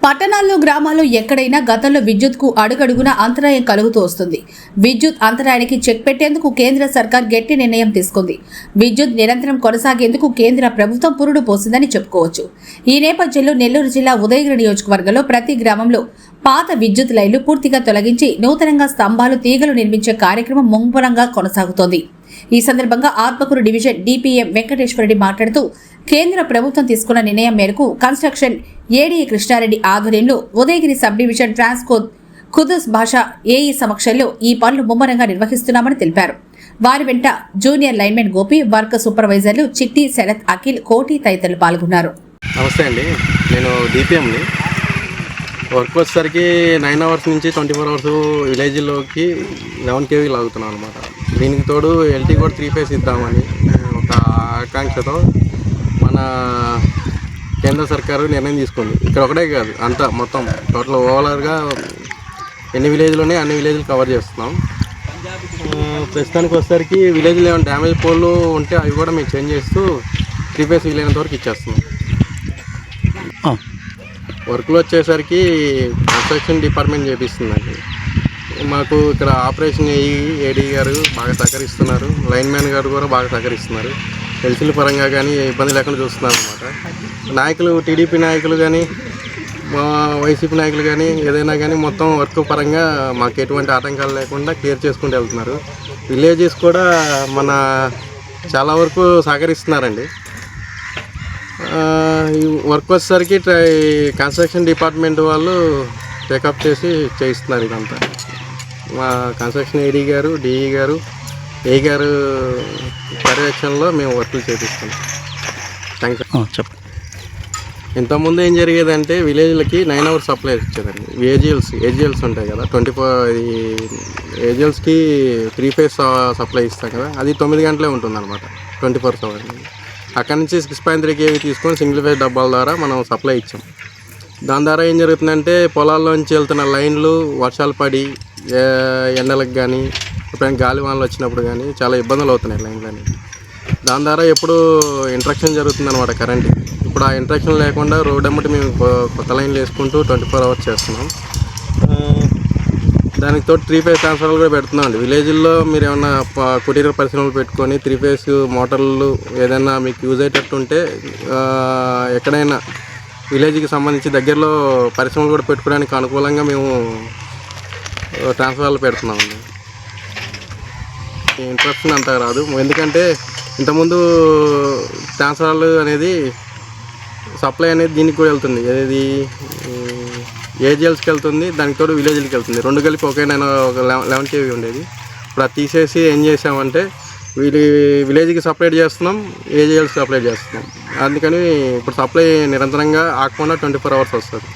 పట్టణాల్లో గ్రామాల్లో ఎక్కడైనా గతంలో విద్యుత్కు అడుగడుగున అంతరాయం కలుగుతూ వస్తుంది. విద్యుత్ అంతరాయానికి చెక్ పెట్టేందుకు కేంద్ర సర్కార్ గట్టి నిర్ణయం తీసుకుంది. విద్యుత్ నిరంతరం కొనసాగేందుకు కేంద్ర ప్రభుత్వం పురుడు పోసిందని చెప్పుకోవచ్చు. ఈ నేపథ్యంలో నెల్లూరు జిల్లా ఉదయగిరి నియోజకవర్గంలో ప్రతి గ్రామంలో పాత విద్యుత్ లైన్లు పూర్తిగా తొలగించి నూతనంగా స్తంభాలు తీగలు నిర్మించే కార్యక్రమం ముమ్మరంగా కొనసాగుతోంది. ఈ సందర్భంగా ఆత్మకూరు డివిజన్ డిపిఎం వెంకటేశ్వరరెడ్డి మాట్లాడుతూ కేంద్ర ప్రభుత్వం తీసుకున్న నిర్ణయం మేరకు కన్స్ట్రక్షన్ ఏడీ కృష్ణారెడ్డి ఆధ్వర్యంలో ఉదయగిరి సబ్ డివిజన్ ట్రాన్స్కో ఖుదూస్ భాషా ఏఈ సమక్షంలో ఈ పనులు ముమ్మరంగా నిర్వహిస్తున్నామని తెలిపారు. వారి వెంట జూనియర్ లైన్మెన్ గోపి, వర్క్ సూపర్వైజర్లు చిట్టి, శరత్, అఖిల్, కోటి తదితరులు పాల్గొన్నారు. నమస్తే అండి, నేను డిపిఎంని. వర్క్ వచ్చేసరికి 9 అవర్స్ నుంచి 24 అవర్స్ విలేజ్లోకి 11 kV లాగుతున్నాం అనమాట. దీనికి తోడు ఎల్టీ కూడా 3 phase ఇద్దామని ఒక ఆకాంక్షతో మన కేంద్ర సర్కారు నిర్ణయం తీసుకుంది. ఇక్కడ ఒకటే కాదు, అంతా మొత్తం టోటల్ ఓవరాల్గా ఎన్ని విలేజ్లోనే అన్ని విలేజ్లు కవర్ చేస్తున్నాం. ప్రస్తుతానికి వచ్చేసరికి విలేజ్లో ఏమైనా డ్యామేజ్ పోల్లు ఉంటే అవి కూడా మేము చేంజ్ చేస్తూ 3 phase వీలైనంత వరకు ఇచ్చేస్తున్నాం. వర్క్లో వచ్చేసరికి కన్స్ట్రక్షన్ డిపార్ట్మెంట్ చేపిస్తుందండి. మాకు ఇక్కడ ఆపరేషన్ ఏడీ గారు బాగా సహకరిస్తున్నారు, లైన్ మ్యాన్ గారు కూడా బాగా సహకరిస్తున్నారు. ఎల్సీల పరంగా కానీ ఇబ్బంది లేకుండా చూస్తున్నారు అనమాట. నాయకులు, టీడీపీ నాయకులు కానీ వైసీపీ నాయకులు కానీ ఏదైనా కానీ మొత్తం వర్క్ పరంగా మాకు ఎటువంటి ఆటంకాలు లేకుండా క్లియర్ చేసుకుంటూ వెళ్తున్నారు. విలేజెస్ కూడా మన చాలా వరకు సహకరిస్తున్నారండి. ఈ వర్క్ వచ్చేసరికి కన్స్ట్రక్షన్ డిపార్ట్మెంట్ వాళ్ళు టేకప్ చేసి చేయిస్తున్నారు. ఇదంతా మా కన్స్ట్రక్షన్ ఏడీ గారు, డిఈ గారు, ఏ గారు పర్యవేక్షణలో మేము వర్కులు చేపిస్తాం. Thank you. చెప్పండి. ఇంతకుముందు ఏం జరిగేదంటే విలేజ్లకి 9 hours సప్లై వచ్చేదండి. ఏజిఎల్స్ ఉంటాయి కదా, 24 ఏజిఎల్స్కి 3 phase సప్లై ఇస్తాం కదా, అది 9 గంటలే ఉంటుంది అనమాట, 24 hours. అక్కడి నుంచి 6.3 kV తీసుకొని సింగిల్ ఫేజ్ డబ్బాల ద్వారా మనం సప్లై ఇచ్చాం. దాని ద్వారా ఏం జరుగుతుందంటే పొలాల్లోంచి వెళ్తున్న లైన్లు వర్షాలు పడి ఎండలకు కానీ ఎప్పుడైనా గాలివానలు వచ్చినప్పుడు కానీ చాలా ఇబ్బందులు అవుతున్నాయి లైన్లని. దాని ద్వారా ఎప్పుడు ఇంట్రక్షన్ జరుగుతుంది అనమాట కరెంట్. ఇప్పుడు ఆ ఇంట్రక్షన్ లేకుండా రోడ్ ఎమ్మటి మేము కొత్త లైన్లు వేసుకుంటూ 24 hours చేస్తున్నాం. దానికి తోటి 3 phase ట్రాన్స్ఫార్మర్లు కూడా పెడుతున్నాం అండి. విలేజ్లో మీరు ఏమన్నా కుటీర పరిశ్రమలు పెట్టుకొని 3 phase మోటార్లు ఏదైనా మీకు యూజ్ అయ్యేటట్టు ఉంటే ఎక్కడైనా విలేజ్కి సంబంధించి దగ్గరలో పరిశ్రమలు కూడా పెట్టుకోవడానికి అనుకూలంగా మేము ట్రాన్స్ఫార్మర్లు పెడుతున్నామండి. ఇంట్రప్షన్ అంతా రాదు, ఎందుకంటే ఇంతకుముందు ట్రాన్స్ఫార్మర్లు అనేది సప్లై అనేది దీనికి కూడా వెళ్తుంది, ఏది ఏజిఎల్స్కి వెళ్తుంది, దానికి తోడు విలేజ్లకి వెళ్తుంది. రెండు కలిపి ఒక 11 kV ఉండేది. ఇప్పుడు అది తీసేసి ఏం చేసామంటే విలేజ్కి సప్లై చేస్తున్నాం, ఏజిఎల్స్కి సప్లై చేస్తున్నాం. అందుకని ఇప్పుడు సప్లై నిరంతరంగా ఆగకుండా 24 hours వస్తుంది.